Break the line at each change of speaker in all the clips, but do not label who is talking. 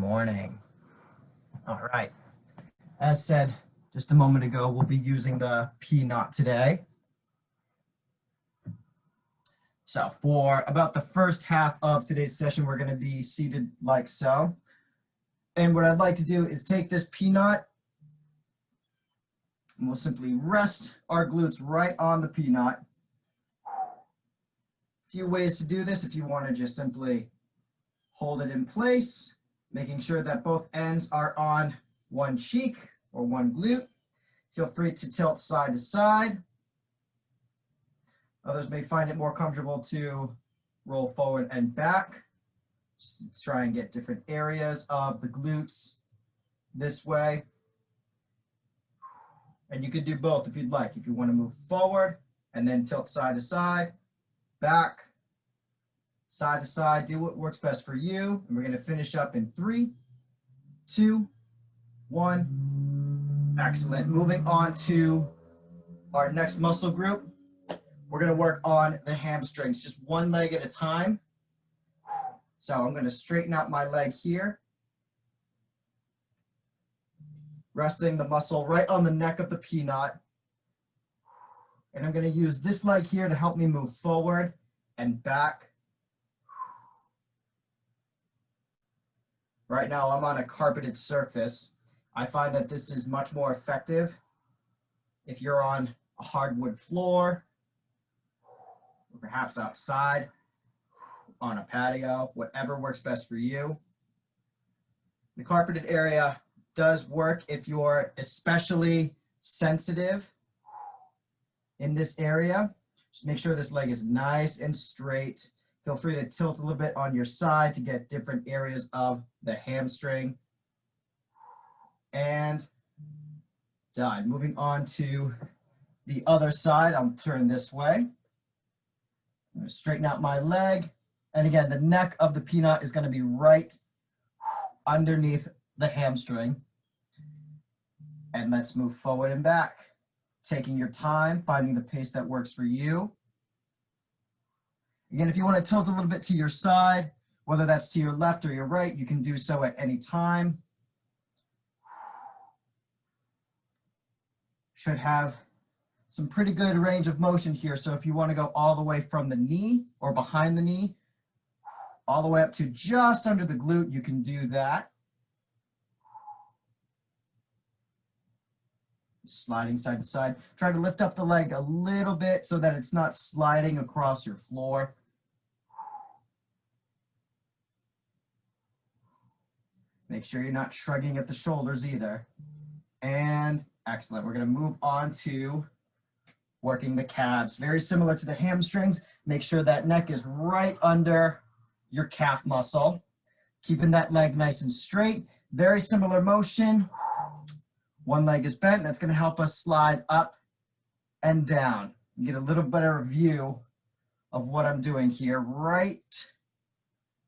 morning. All right. As said just a moment ago, we'll be using the Pknot today. So for about the first half of today's session, we're going to be seated like so. And what I'd like to do is take this Pknot and we'll simply rest our glutes right on the Pknot. A few ways to do this if you want to just simply hold it in place, making sure that both ends are on one cheek or one glute. Feel free to tilt side to side. Others may find it more comfortable to roll forward and back. Just try and get different areas of the glutes this way. And you could do both if you'd like. If you want to move forward and then tilt side to side, back, side to side, do what works best for you. And we're going to finish up in 3, 2, 1. Excellent. Moving on to our next muscle group. We're going to work on the hamstrings, just one leg at a time. So I'm going to straighten out my leg here, resting the muscle right on the neck of the Pknot. And I'm going to use this leg here to help me move forward and back. Right now I'm on a carpeted surface. I find that this is much more effective if you're on a hardwood floor, or perhaps outside, on a patio, whatever works best for you. The carpeted area does work if you're especially sensitive in this area. Just make sure this leg is nice and straight. Feel free to tilt a little bit on your side to get different areas of the hamstring. And done. Moving on to the other side, I'll turn this way. I'm going to straighten out my leg. And again, the neck of the Pknot is going to be right underneath the hamstring. And let's move forward and back, taking your time, finding the pace that works for you. Again, if you want to tilt a little bit to your side, whether that's to your left or your right, you can do so at any time. Should have some pretty good range of motion here. So if you want to go all the way from the knee or behind the knee, all the way up to just under the glute, you can do that. Sliding side to side. Try to lift up the leg a little bit so that it's not sliding across your floor. Make sure you're not shrugging at the shoulders either. And excellent. We're going to move on to working the calves. Very similar to the hamstrings. Make sure that neck is right under your calf muscle. Keeping that leg nice and straight. Very similar motion. One leg is bent. That's going to help us slide up and down. You get a little better view of what I'm doing here. Right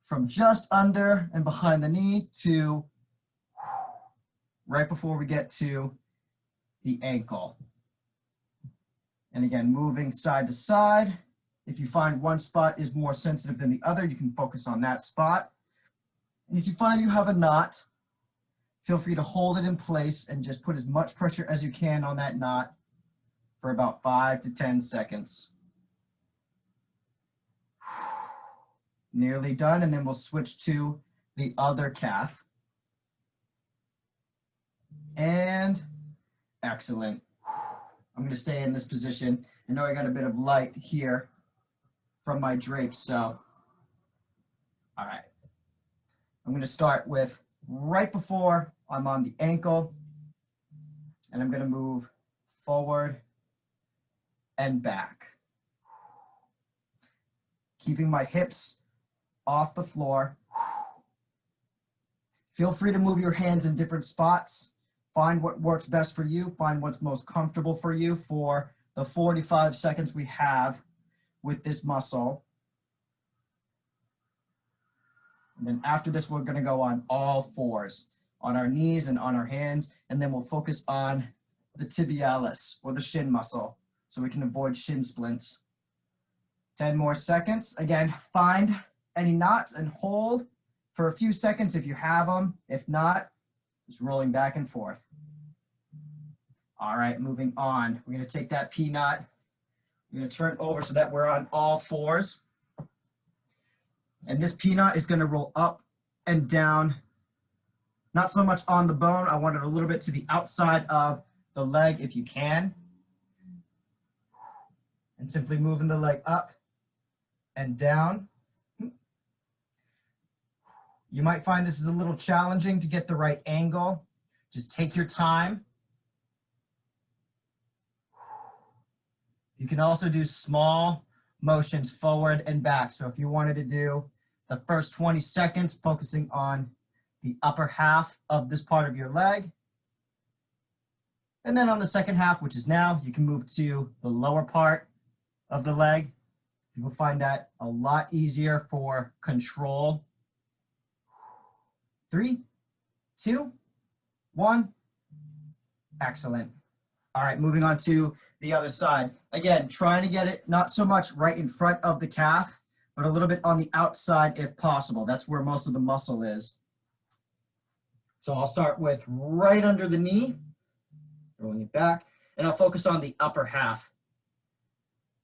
from just under and behind the knee to right before we get to the ankle. And again, moving side to side. If you find one spot is more sensitive than the other, you can focus on that spot. And if you find you have a knot, feel free to hold it in place and just put as much pressure as you can on that knot for about 5 to 10 seconds. Nearly done, and then we'll switch to the other calf. And excellent. I'm going to stay in this position. I know I got a bit of light here from my drapes, so all right. I'm going to start with right before I'm on the ankle, and I'm going to move forward and back. Keeping my hips off the floor. Feel free to move your hands in different spots. Find what works best for you. Find what's most comfortable for you for the 45 seconds we have with this muscle. And then after this, we're going to go on all fours, on our knees and on our hands, and then we'll focus on the tibialis or the shin muscle so we can avoid shin splints. 10 more seconds. Again, find any knots and hold for a few seconds if you have them. If not, just rolling back and forth. All right, moving on. We're going to take that Pknot. We're going to turn over so that we're on all fours. And this Pknot is going to roll up and down, not so much on the bone. I want it a little bit to the outside of the leg if you can. And simply moving the leg up and down. You might find this is a little challenging to get the right angle. Just take your time. You can also do small motions forward and back. So if you wanted to do the first 20 seconds focusing on the upper half of this part of your leg, and then on the second half, which is now, you can move to the lower part of the leg. You will find that a lot easier for control. 3, 2, 1. Excellent. All right, moving on to the other side. Again, trying to get it not so much right in front of the calf, but a little bit on the outside if possible. That's where most of the muscle is. So I'll start with right under the knee, rolling it back, and I'll focus on the upper half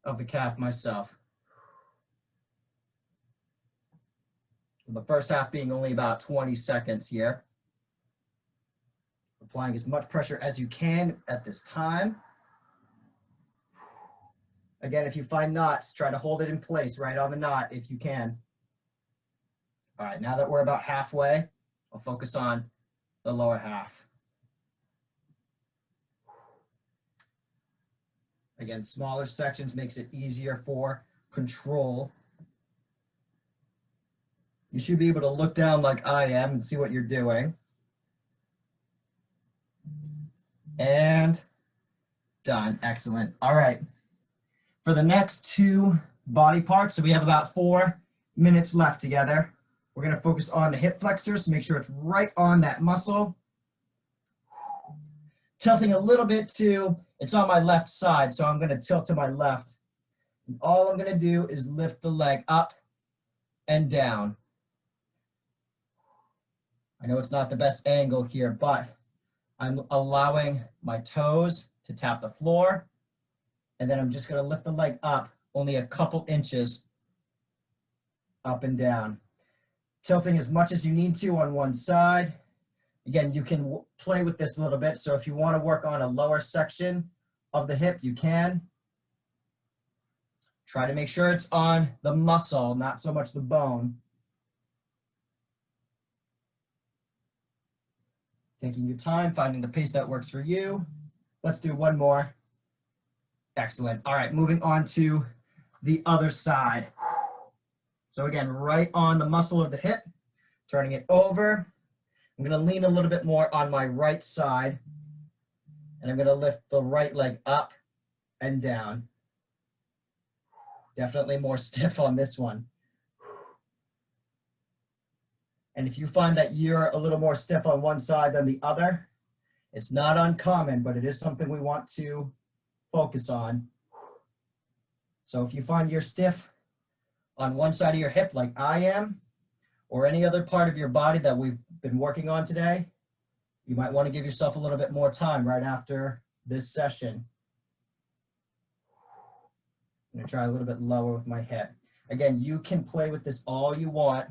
of the calf myself. The first half being only about 20 seconds here. Applying as much pressure as you can at this time. Again, if you find knots, try to hold it in place right on the knot if you can. All right, now that we're about halfway, I'll focus on the lower half. Again, smaller sections makes it easier for control. You should be able to look down like I am and see what you're doing. And done. Excellent. All right. For the next 2 body parts, so we have about 4 minutes left together. We're going to focus on the hip flexors to make sure it's right on that muscle. Tilting a little bit to, it's on my left side, so I'm going to tilt to my left. And all I'm going to do is lift the leg up and down. I know it's not the best angle here, but I'm allowing my toes to tap the floor, and then I'm just going to lift the leg up only a couple inches up and down. Tilting as much as you need to on one side. Again, you can play with this a little bit, so if you want to work on a lower section of the hip, you can. Try to make sure it's on the muscle, not so much the bone. Taking your time, finding the pace that works for you. Let's do one more. Excellent. All right, moving on to the other side. So again, right on the muscle of the hip, turning it over. I'm going to lean a little bit more on my right side, and I'm going to lift the right leg up and down. Definitely more stiff on this one. And if you find that you're a little more stiff on one side than the other, it's not uncommon, but it is something we want to focus on. So if you find you're stiff on one side of your hip like I am, or any other part of your body that we've been working on today, you might want to give yourself a little bit more time right after this session. I'm going to try a little bit lower with my head. Again, you can play with this all you want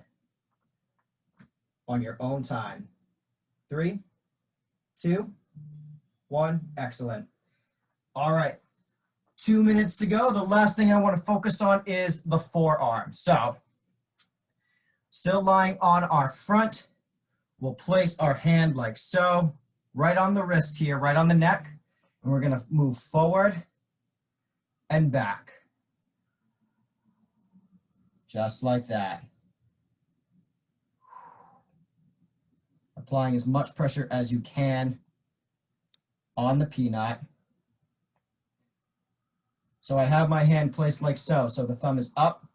on your own time. 3, 2, 1, excellent. All right, 2 minutes to go. The last thing I want to focus on is the forearm. So, still lying on our front, we'll place our hand like so, right on the wrist here, right on the neck, and we're gonna move forward and back. Just like that. Applying as much pressure as you can on the Pknot. So I have my hand placed like so. So the thumb is up.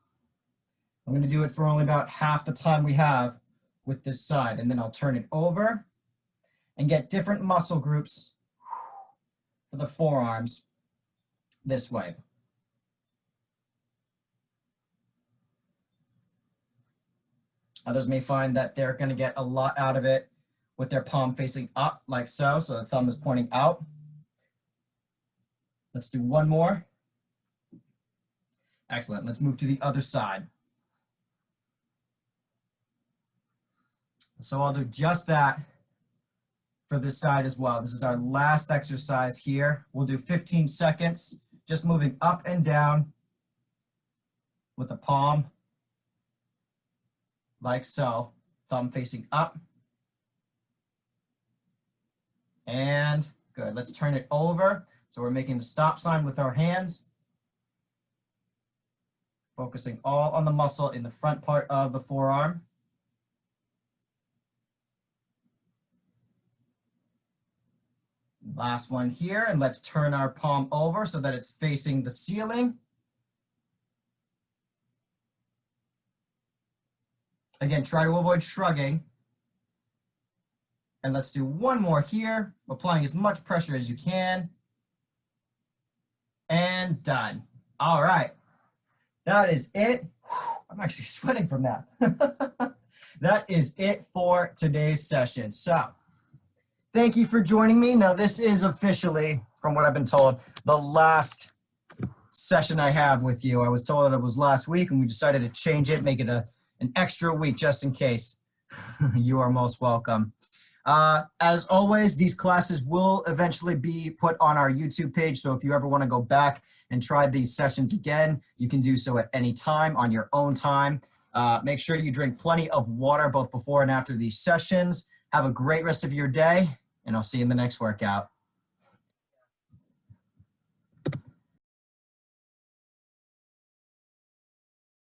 I'm going to do it for only about half the time we have with this side. And then I'll turn it over and get different muscle groups for the forearms this way. Others may find that they're going to get a lot out of it with their palm facing up like so. So the thumb is pointing out. Let's do one more. Excellent. Let's move to the other side. So I'll do just that for this side as well. This is our last exercise here. We'll do 15 seconds, just moving up and down with the palm, like so. Thumb facing up. And good. Let's turn it over. So we're making the stop sign with our hands, focusing all on the muscle in the front part of the forearm. Last one here, and let's turn our palm over so that it's facing the ceiling. Again, try to avoid shrugging. And let's do one more here, applying as much pressure as you can. And done. All right. That is it. I'm actually sweating from that. That is it for today's session. So thank you for joining me. Now, this is officially, from what I've been told, the last session I have with you. I was told that it was last week, and we decided to change it, make it an extra week just in case. You are most welcome. As always, these classes will eventually be put on our YouTube page, so if you ever want to go back and try these sessions again, you can do so at any time on your own time. Make sure you drink plenty of water both before and after these sessions. Have a great rest of your day, and I'll see you in the next workout.